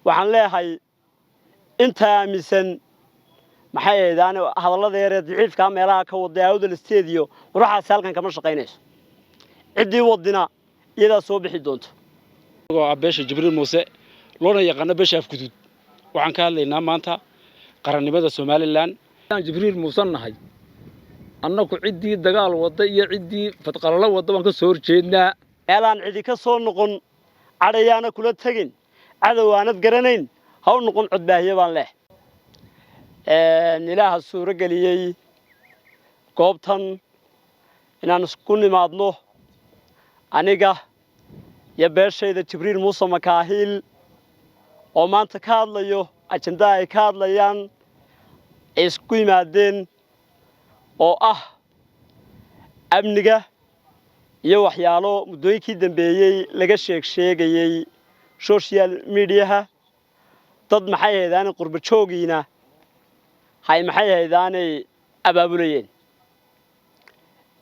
waxaan leeyahay inta aaminsan maxay ahaydaan hadallada yar ee daciifka meelaha ka wada awdal isteediyo ruuxaas halkan kama shaqeynayso cidii wadina iyada soo bixi doonto beesha Jibriil Muuse loona yaqaan beesha afgudud waxaan ka hadlaynaa maanta qarannimada Soomaaliland Jibriil Muuse nahay annagu cidii dagaal wada iyo cidii fadqalala wada waan ka soo horjeednaa eelaan cidi ka soo noqon cadayaana kula tagin cadawaanad garanayn ha u noqon codbaahiye baan leh ilaaha suuro galiyay goobtan inaan isku nimaadno aniga ya beeshayda Jibriil Muuse Makaahil oo maanta ka hadlayo ajanda ay ka hadlayaan isku yimaadeen oo ah amniga iyo waxyaalo muddooyinkii dambeeyay laga sheegayay social media dad maxay ahaydaan qurba joogiina hay maxay ahaydaan abaabulayeen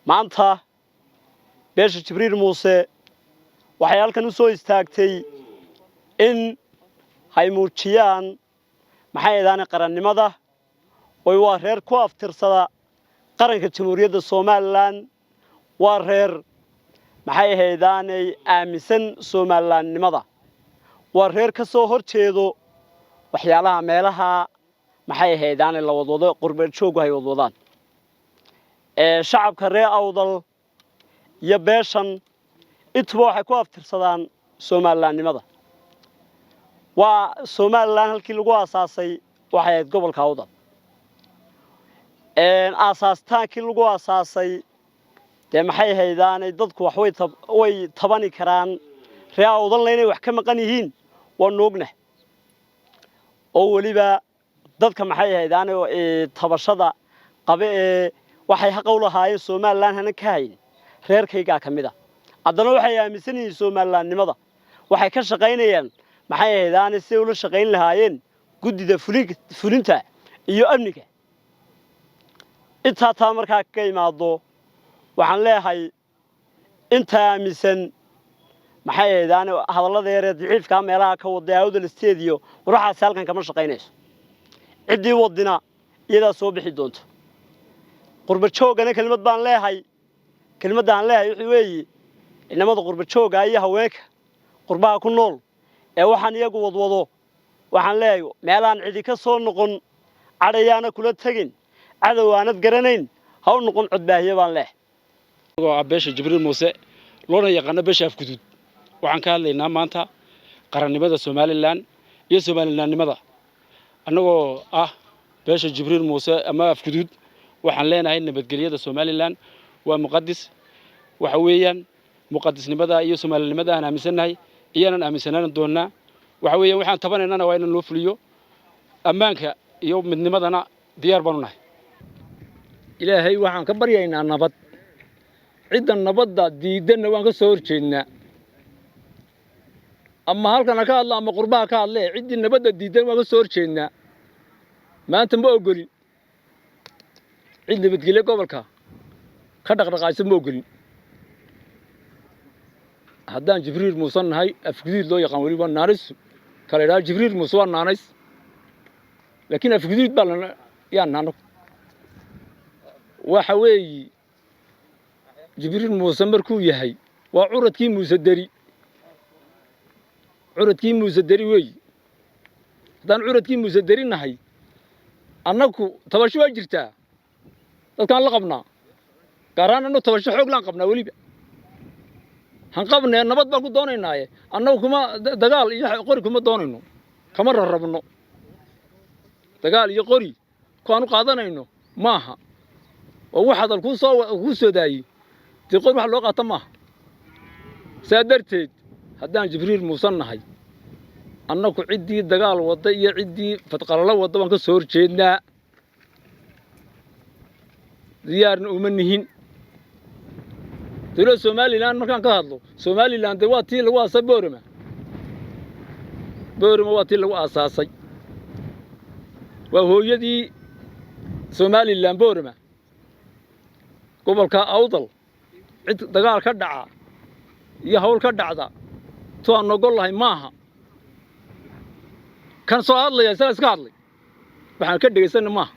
maanta beesha Jibriil Muuse waxay halkan u soo istaagtay in hay muujiyaan maxay ahaydaan qarannimada oo waa reer ku aftirsada qaranka Jamhuuriyadda Soomaaliland waa reer maxay ahaydaan aaminsan Soomaalilandnimada waa reer ka soo horjeedo waxyaalaha meelaha maxay ahaydaan la wadwado qurba joog ay wadwadaan shacabka reer awdal iyo beeshan intuba waxay ku aftirsadaan Soomaalilandnimada waa Soomaaliland halkii lagu aasaasay waxay ahayd gobolka awdal aasaastankii lagu aasaasay maxay ahaydaan dadku wax way tabani karaan reer awdalna inay wax ka maqan yihiin waa noogna oo waliba dadka maxay ahaydaan tabashada qabe waxay xaq u lahaayeen Soomaaliland hana ka hayn reerkayga kamida haddana waxay aaminsan yihiin Soomaalilandnimada waxay ka shaqeynayaan maxay ahaydaan si uu la shaqeyn lahaayeen gudida fulinta iyo amniga inta markaa ka imaado waxaan leeyahay inta aaminsan maxay ahaydaan hadallada yar ee daciifka meelaha ka wada awdal isteediyo ruuxaas halkan kama shaqeynayso cidii wadina iyada soo bixi doonto qurba joogana kelmad baan leeyahay kelmadaan leeyahay wixii weeye inamada qurba jooga iyo haweenka qurbaha ku nool ee waxaan iyagu wadwado waxaan leeyahay meelaan cidi ka soo noqon cadayaana kula tagin cadawaanad garanayn ha u noqon codbaahiye baan leeyahay beesha Jibriil Muuse loona yaqaan beesha afgudud waxaan ka hadlaynaa maanta qarannimada Soomaaliland iyo Soomaalilandnimada annagoo ah beesha Jibriil Muuse ama afgudud waxaan leenahay nabadgelyada Soomaaliland waa muqaddis waxa weeyaan muqaddisnimada iyo Soomaalinimada aan aaminsanahay iyana aaminsanaan doonaa waxa weeyaan waxaan tabanaynaa waa in loo fuliyo ammaanka iyo midnimadana diyaar baan u nahay ilaahay waxaan ka baryaynaa nabad ciidan nabadda diidana waan ka soo horjeednaa ama halkan ka hadla ama qurbaha ka hadle cidii nabadda diidan waan ka soo horjeednaa maanta ma ogolin cid nabadgelyo gobolka ka dhaqdhaqaayso ma ogolin haddaan Jibriil Muuse nahay afgudud loo yaqaan waliba naanis kale raa Jibriil Muuse waa naanis laakiin afgudud baa yaa naano waxa weeyi Jibriil Muuse markuu yahay waa curadkii Muuse dari weey haddaan curadkii Muuse dari nahay annagu tabasho waa jirtaa dadkaan la qabnaa gaaraan annagu tabasho xoog laan qabnaa waliba han qabnaa nabad baan ku doonaynaaye annagu kuma dagaal iyo qori kuma doonayno kama rarabno dagaal iyo qori kaanu qaadanayno maaha oo wax hadal ku soo daayay tii qori wax loo qaata maaha saadarteed haddaan Jibriil Muuse nahay annagu cidii dagaal wada iyo cidii fadqalala wada waan ka soo horjeednaa diyaarna uma nihin dawladda Soomaaliland markaan ka hadlo Soomaaliland waa tii lagu aasay Boorama waa tii lagu aasaasay waa hooyadii Soomaaliland Boorama gobolka awdal cid dagaal ka dhaca iyo hawl ka dhacda to aan ogol lahay maaha kan soo hadlaya isaga iska hadlay waxaan ka dhageysan maaha